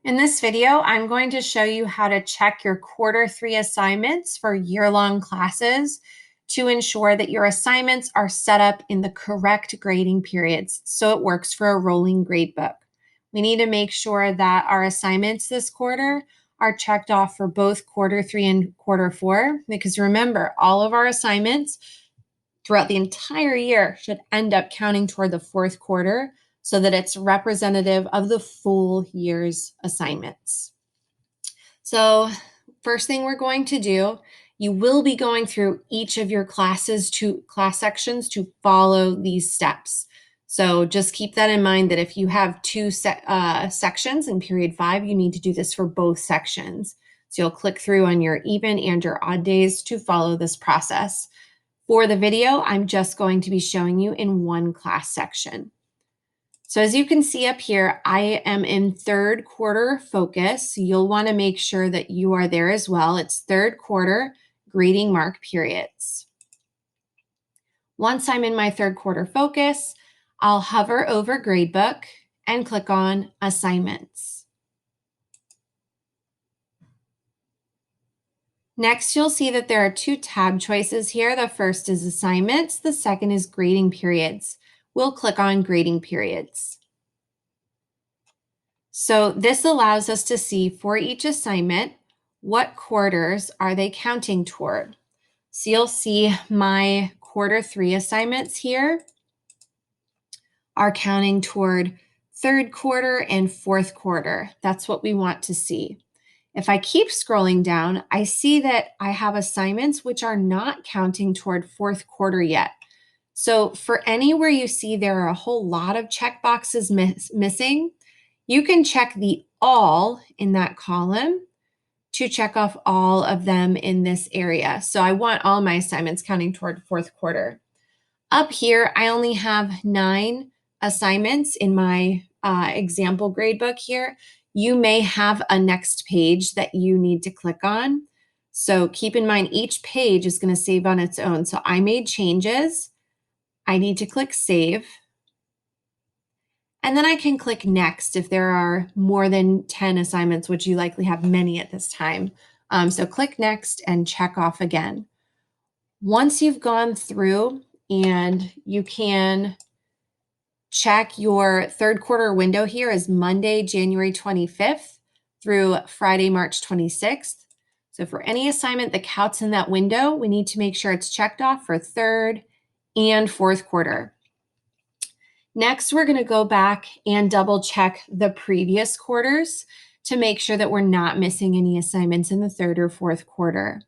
In this video, I'm going to show you how to check your Q3 assignments for year-long classes to ensure that your assignments are set up in the correct grading periods so it works for a rolling gradebook. We need to make sure that our assignments this quarter are checked off for both Q3 and Q4, because remember, all of our assignments throughout the entire year should end up counting toward the fourth quarter so that it's representative of the full year's assignments. So first thing we're going to do, you will be going through each of your class sections to follow these steps. So just keep that in mind that if you have two sections in period 5, you need to do this for both sections. So you'll click through on your even and your odd days to follow this process. For the video, I'm just going to be showing you in one class section. So as you can see up here, I am in third quarter focus. You'll want to make sure that you are there as well. It's third quarter grading mark periods. Once I'm in my third quarter focus, I'll hover over Gradebook and click on Assignments. Next, you'll see that there are two tab choices here. The first is Assignments. The second is Grading Periods. We'll click on Grading Periods. So this allows us to see for each assignment, what quarters are they counting toward? So you'll see my Q3 assignments here are counting toward third quarter and fourth quarter. That's what we want to see. If I keep scrolling down, I see that I have assignments which are not counting toward fourth quarter yet. So for anywhere you see there are a whole lot of checkboxes missing, you can check the all in that column to check off all of them in this area. So I want all my assignments counting toward fourth quarter. Up here, I only have 9 assignments in my example gradebook here. You may have a next page that you need to click on. So keep in mind, each page is going to save on its own. So I made changes. I need to click Save. And then I can click Next if there are more than 10 assignments, which you likely have many at this time. So click Next and check off again. Once you've gone through, and you can check your third quarter window here is Monday, January 25th through Friday, March 26th. So for any assignment that counts in that window, we need to make sure it's checked off for third and fourth quarter. Next, we're going to go back and double check the previous quarters to make sure that we're not missing any assignments in the third or fourth quarter.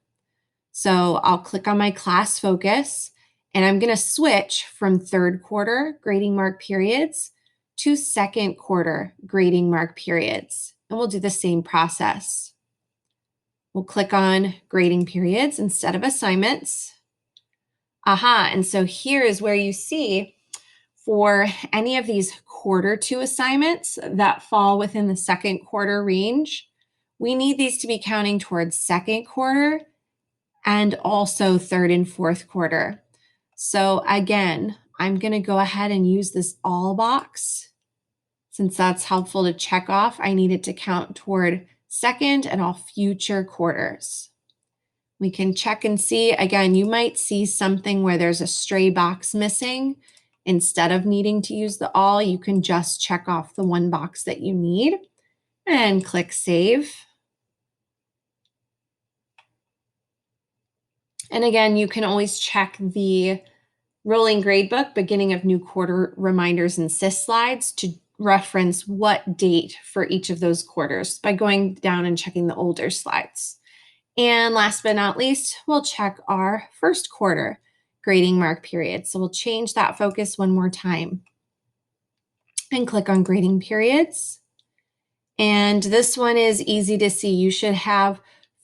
So I'll click on my class focus, and I'm going to switch from third quarter grading mark periods to second quarter grading mark periods. And we'll do the same process. We'll click on grading periods instead of assignments. And so here is where you see for any of these Q2 assignments that fall within the second quarter range, we need these to be counting towards second quarter and also third and fourth quarter. So again, I'm going to go ahead and use this all box. Since that's helpful to check off, I need it to count toward second and all future quarters. We can check and see. Again, you might see something where there's a stray box missing. Instead of needing to use the all, you can just check off the one box that you need and click Save. And again, you can always check the rolling gradebook beginning of new quarter reminders and SIS slides to reference what date for each of those quarters by going down and checking the older slides. And last but not least, we'll check our first quarter grading mark period. So we'll change that focus one more time and click on grading periods. And this one is easy to see. You should have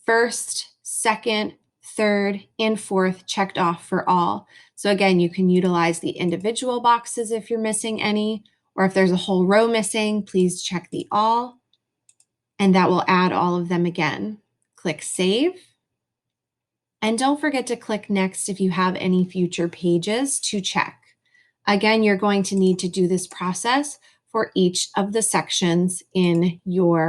first, second, third, and fourth checked off for all. So again, you can utilize the individual boxes if you're missing any, or if there's a whole row missing, please check the all, and that will add all of them again. Click Save. And don't forget to click Next if you have any future pages to check. Again, you're going to need to do this process for each of the sections in your